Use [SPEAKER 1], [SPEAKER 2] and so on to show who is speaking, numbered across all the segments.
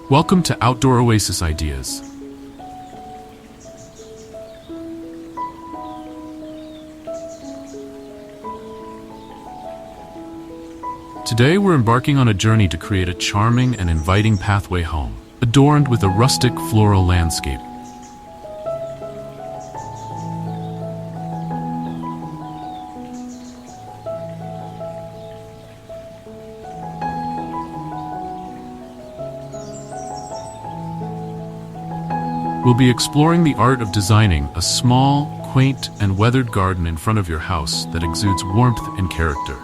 [SPEAKER 1] Welcome to Outdoor Oasis Ideas. Today we're embarking on a journey to create a charming and inviting pathway home, adorned with a rustic floral landscape. We'll be exploring the art of designing a small, quaint, and weathered garden in front of your house that exudes warmth and character.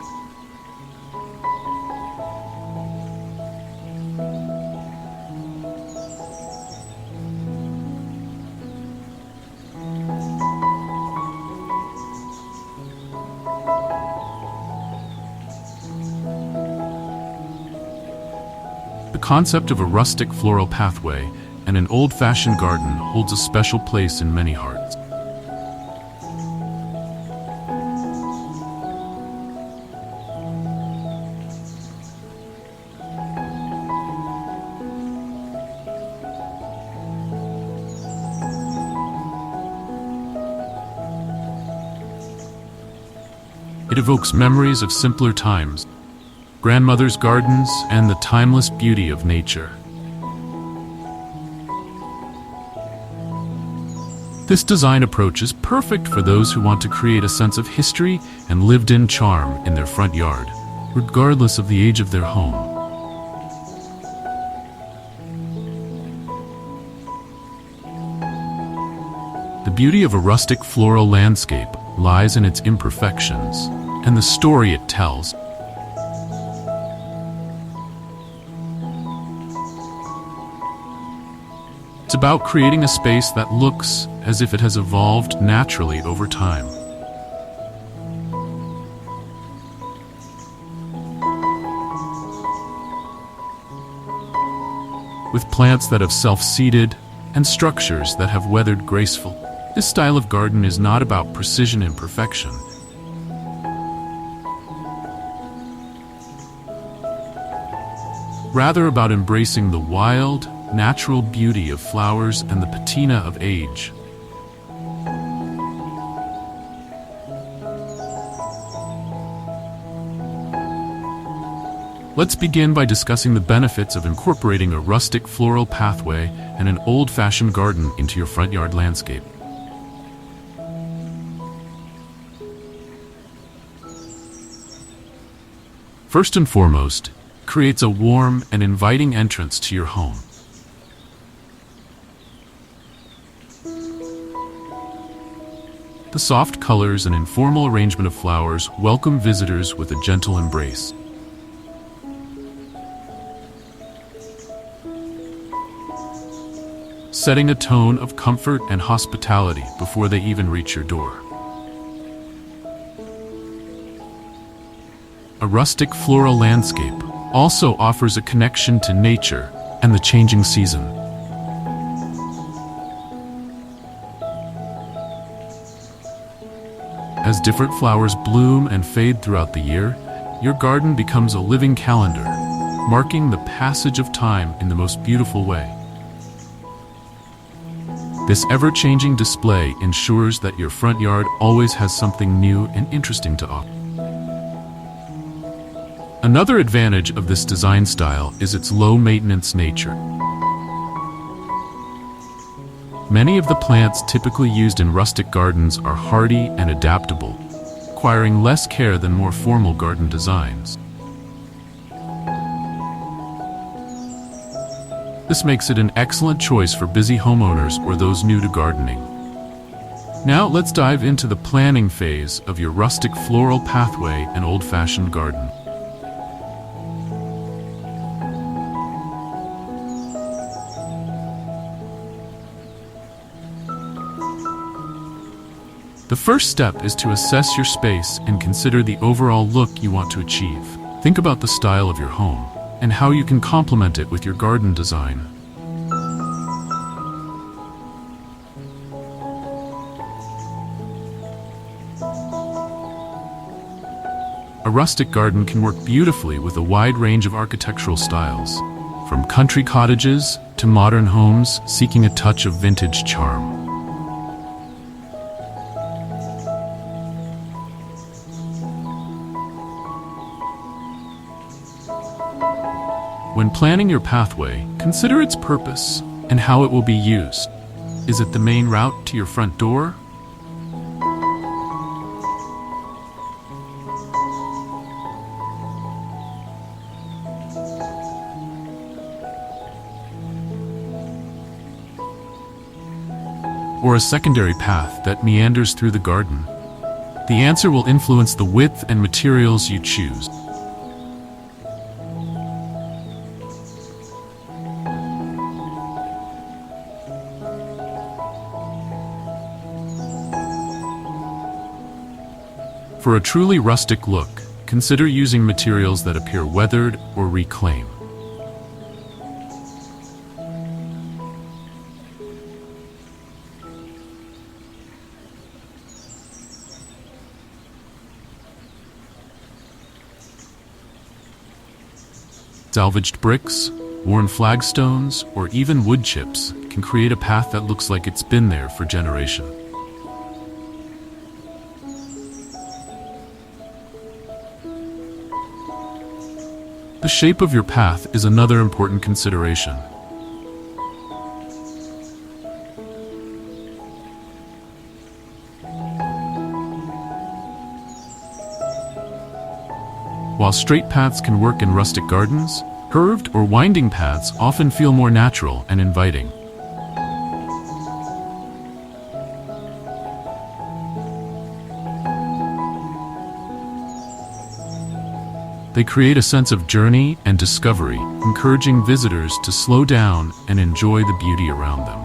[SPEAKER 1] The concept of a rustic floral pathway and an old-fashioned garden holds a special place in many hearts. It evokes memories of simpler times, grandmother's gardens, and the timeless beauty of nature. This design approach is perfect for those who want to create a sense of history and lived-in charm in their front yard, regardless of the age of their home. The beauty of a rustic floral landscape lies in its imperfections and the story it tells. It's about creating a space that looks as if it has evolved naturally over time. With plants that have self-seeded and structures that have weathered graceful, this style of garden is not about precision and perfection. Rather about embracing the wild, natural beauty of flowers and the patina of age. Let's begin by discussing the benefits of incorporating a rustic floral pathway and an old-fashioned garden into your front yard landscape. First and foremost, it creates a warm and inviting entrance to your home. The soft colors and informal arrangement of flowers welcome visitors with a gentle embrace. Setting a tone of comfort and hospitality before they even reach your door. A rustic floral landscape also offers a connection to nature and the changing season. As different flowers bloom and fade throughout the year, your garden becomes a living calendar, marking the passage of time in the most beautiful way. This ever-changing display ensures that your front yard always has something new and interesting to offer. Another advantage of this design style is its low-maintenance nature. Many of the plants typically used in rustic gardens are hardy and adaptable, requiring less care than more formal garden designs. This makes it an excellent choice for busy homeowners or those new to gardening. Now let's dive into the planning phase of your rustic floral pathway and old-fashioned garden. The first step is to assess your space and consider the overall look you want to achieve. Think about the style of your home and how you can complement it with your garden design. A rustic garden can work beautifully with a wide range of architectural styles, from country cottages to modern homes seeking a touch of vintage charm. When planning your pathway, consider its purpose and how it will be used. Is it the main route to your front door? Or a secondary path that meanders through the garden? The answer will influence the width and materials you choose. For a truly rustic look, consider using materials that appear weathered or reclaimed. Salvaged bricks, worn flagstones, or even wood chips can create a path that looks like it's been there for generations. The shape of your path is another important consideration. While straight paths can work in rustic gardens, curved or winding paths often feel more natural and inviting. They create a sense of journey and discovery, encouraging visitors to slow down and enjoy the beauty around them.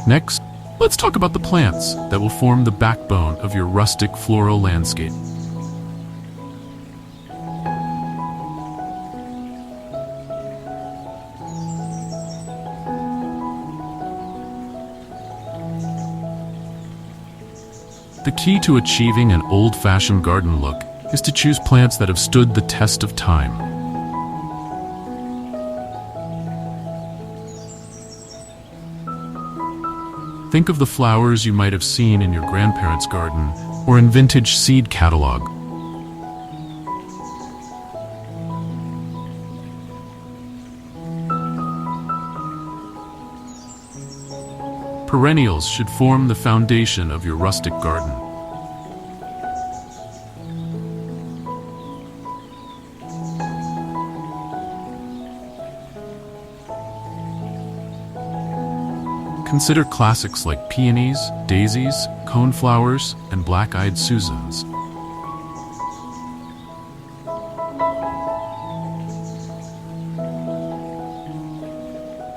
[SPEAKER 1] Next, let's talk about the plants that will form the backbone of your rustic floral landscape. The key to achieving an old-fashioned garden look is to choose plants that have stood the test of time. Think of the flowers you might have seen in your grandparents' garden or in vintage seed catalog. Perennials should form the foundation of your rustic garden. Consider classics like peonies, daisies, coneflowers, and black-eyed Susans.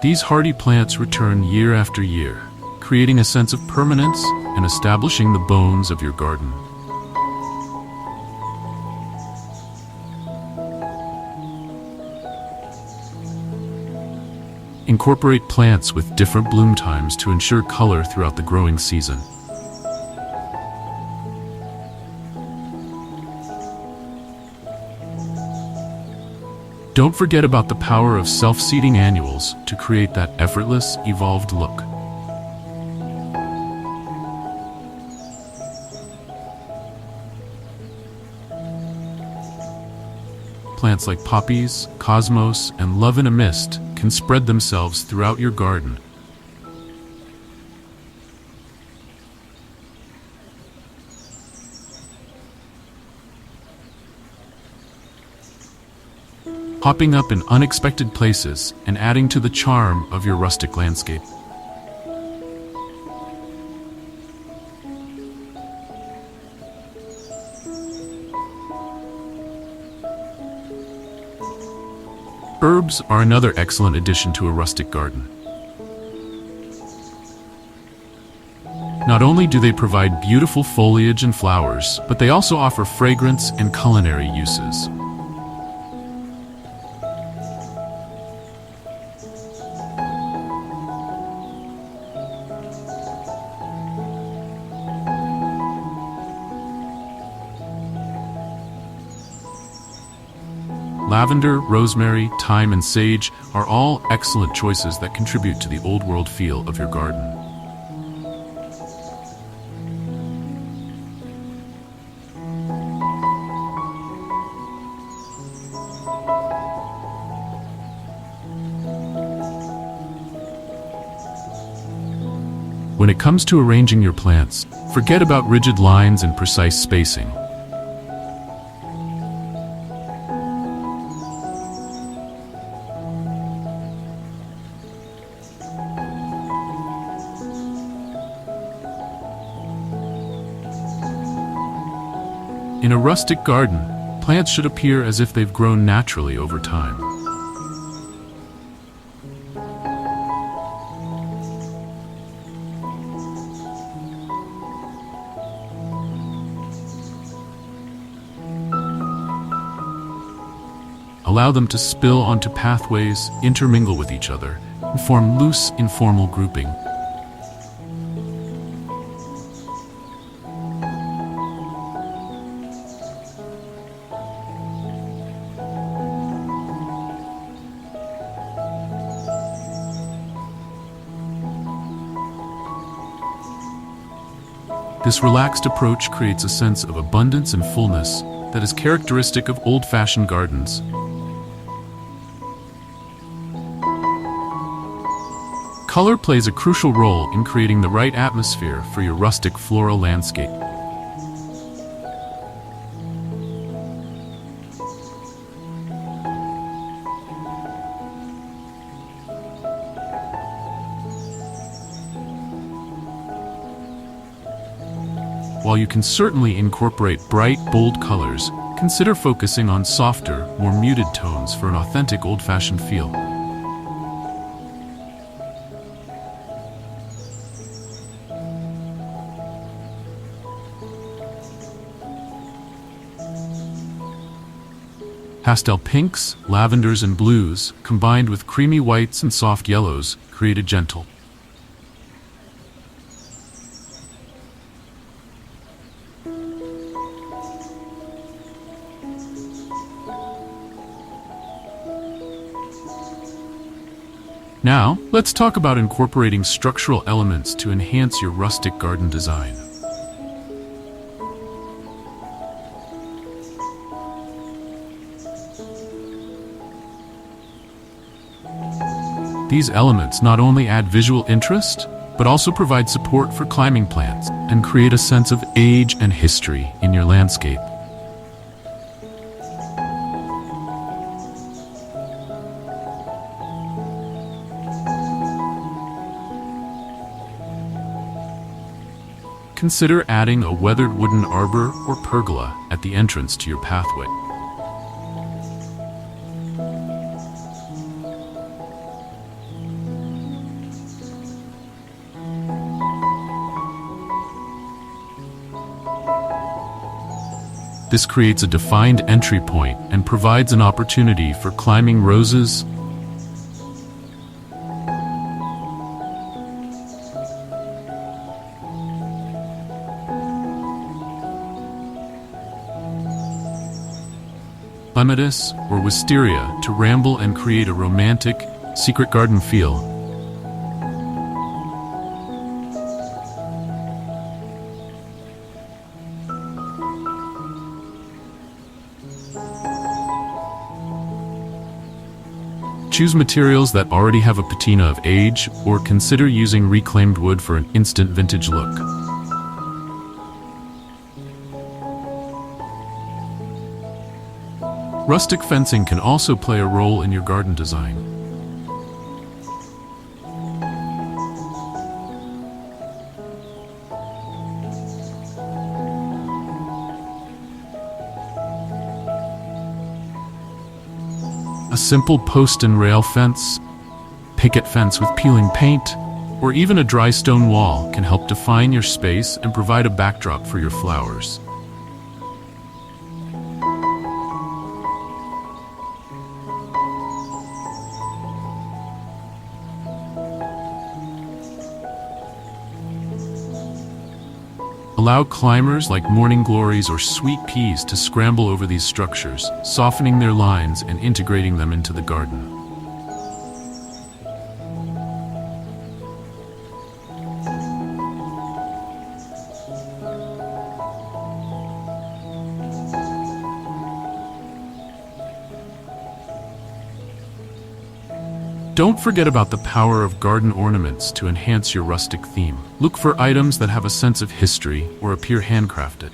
[SPEAKER 1] These hardy plants return year after year, creating a sense of permanence and establishing the bones of your garden. Incorporate plants with different bloom times to ensure color throughout the growing season. Don't forget about the power of self-seeding annuals to create that effortless, evolved look. Plants like poppies, cosmos, and love in a mist can spread themselves throughout your garden. Popping up in unexpected places and adding to the charm of your rustic landscape. Herbs are another excellent addition to a rustic garden. Not only do they provide beautiful foliage and flowers, but they also offer fragrance and culinary uses. Lavender, rosemary, thyme, and sage are all excellent choices that contribute to the old-world feel of your garden. When it comes to arranging your plants, forget about rigid lines and precise spacing. In a rustic garden, plants should appear as if they've grown naturally over time. Allow them to spill onto pathways, intermingle with each other, and form loose, informal grouping. This relaxed approach creates a sense of abundance and fullness that is characteristic of old-fashioned gardens. Color plays a crucial role in creating the right atmosphere for your rustic floral landscape. While you can certainly incorporate bright, bold colors, consider focusing on softer, more muted tones for an authentic old-fashioned feel. Pastel pinks, lavenders, and blues, combined with creamy whites and soft yellows, create a gentle, Now, let's talk about incorporating structural elements to enhance your rustic garden design. These elements not only add visual interest, but also provide support for climbing plants and create a sense of age and history in your landscape. Consider adding a weathered wooden arbor or pergola at the entrance to your pathway. This creates a defined entry point and provides an opportunity for climbing roses, clematis, or wisteria to ramble and create a romantic, secret garden feel. Choose materials that already have a patina of age, or consider using reclaimed wood for an instant vintage look. Rustic fencing can also play a role in your garden design. A simple post and rail fence, picket fence with peeling paint, or even a dry stone wall can help define your space and provide a backdrop for your flowers. Allow climbers like morning glories or sweet peas to scramble over these structures, softening their lines and integrating them into the garden. Don't forget about the power of garden ornaments to enhance your rustic theme. Look for items that have a sense of history or appear handcrafted.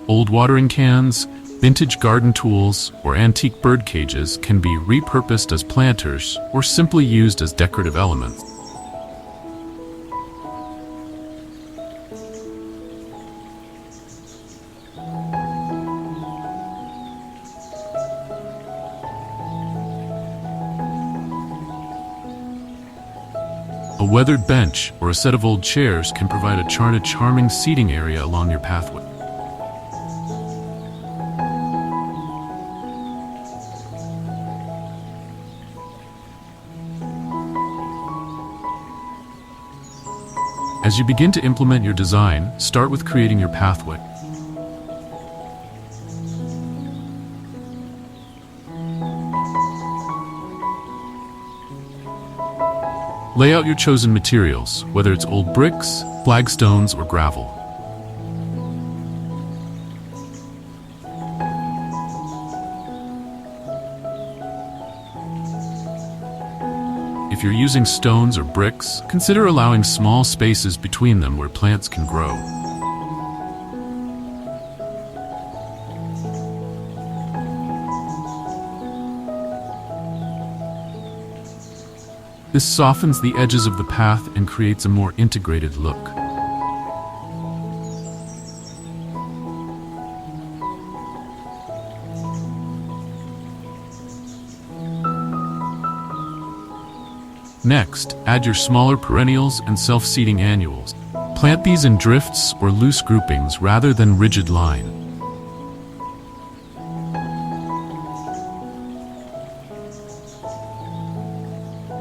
[SPEAKER 1] Old watering cans, vintage garden tools, or antique bird cages can be repurposed as planters or simply used as decorative elements. A weathered bench or a set of old chairs can provide a charming seating area along your pathway. As you begin to implement your design, start with creating your pathway. Lay out your chosen materials, whether it's old bricks, flagstones, or gravel. If you're using stones or bricks, consider allowing small spaces between them where plants can grow. This softens the edges of the path and creates a more integrated look. Next, add your smaller perennials and self-seeding annuals. Plant these in drifts or loose groupings rather than rigid line.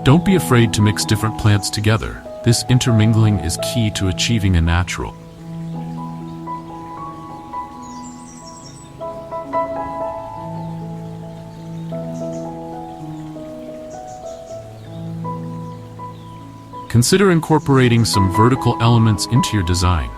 [SPEAKER 1] Don't be afraid to mix different plants together. This intermingling is key to achieving a natural. Consider incorporating some vertical elements into your design.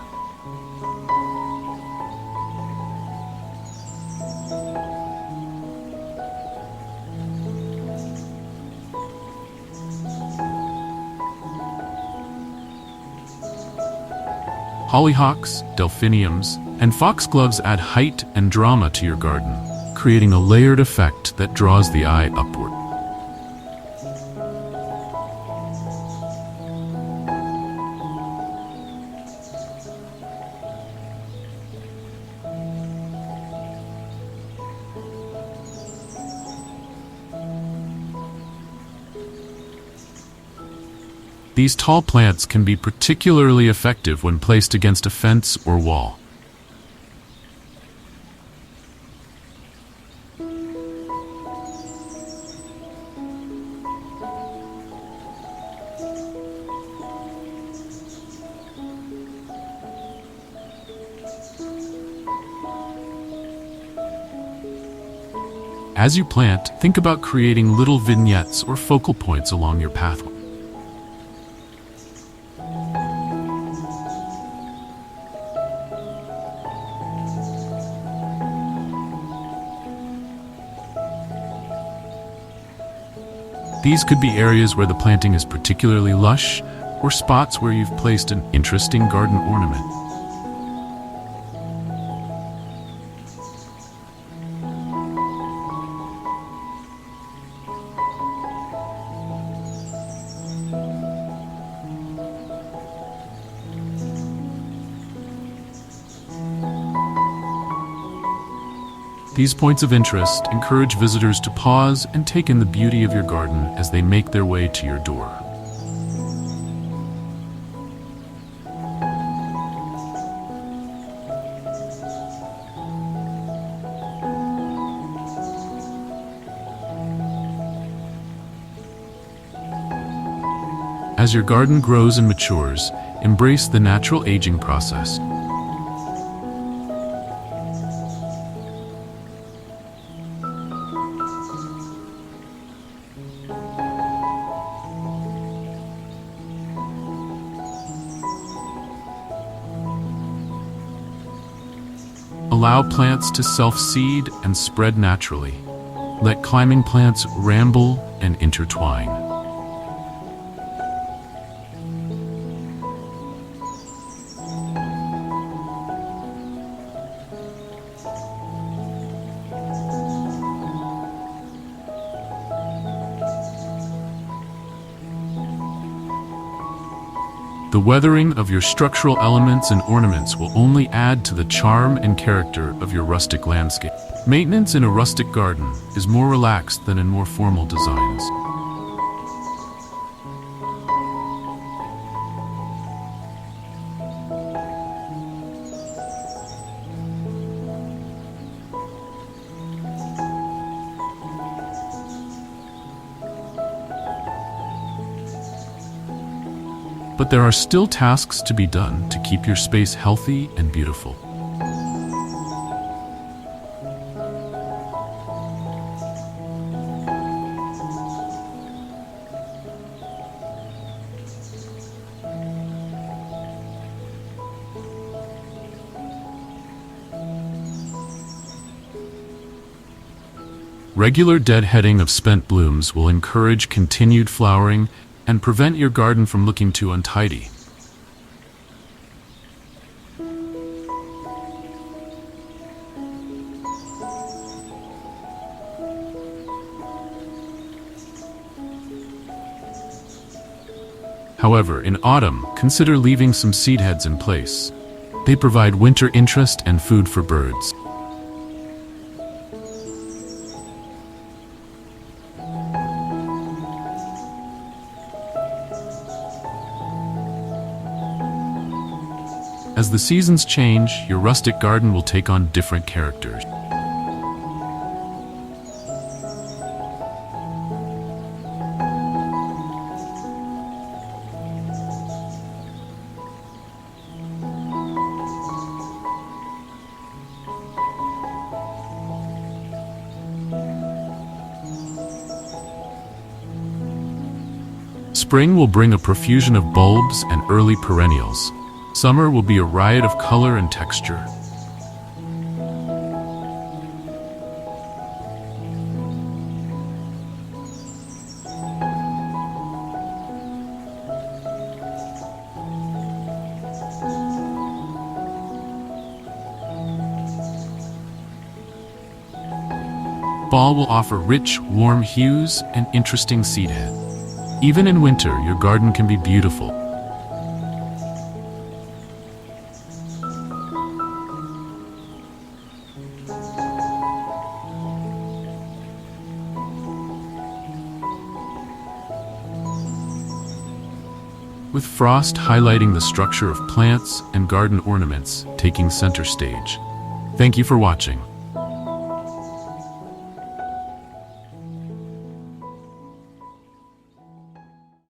[SPEAKER 1] Hollyhocks, delphiniums, and foxgloves add height and drama to your garden, creating a layered effect that draws the eye upward. These tall plants can be particularly effective when placed against a fence or wall. As you plant, think about creating little vignettes or focal points along your pathway. These could be areas where the planting is particularly lush, or spots where you've placed an interesting garden ornament. These points of interest encourage visitors to pause and take in the beauty of your garden as they make their way to your door. As your garden grows and matures, embrace the natural aging process. Allow plants to self-seed and spread naturally. Let climbing plants ramble and intertwine. The weathering of your structural elements and ornaments will only add to the charm and character of your rustic landscape. Maintenance in a rustic garden is more relaxed than in more formal designs. But there are still tasks to be done to keep your space healthy and beautiful. Regular deadheading of spent blooms will encourage continued flowering and prevent your garden from looking too untidy. However, in autumn, consider leaving some seed heads in place. They provide winter interest and food for birds. As the seasons change, your rustic garden will take on different characters. Spring will bring a profusion of bulbs and early perennials. Summer will be a riot of color and texture. Fall will offer rich, warm hues and interesting seed head. Even in winter, your garden can be beautiful. With frost highlighting the structure of plants and garden ornaments taking center stage. Thank you for watching.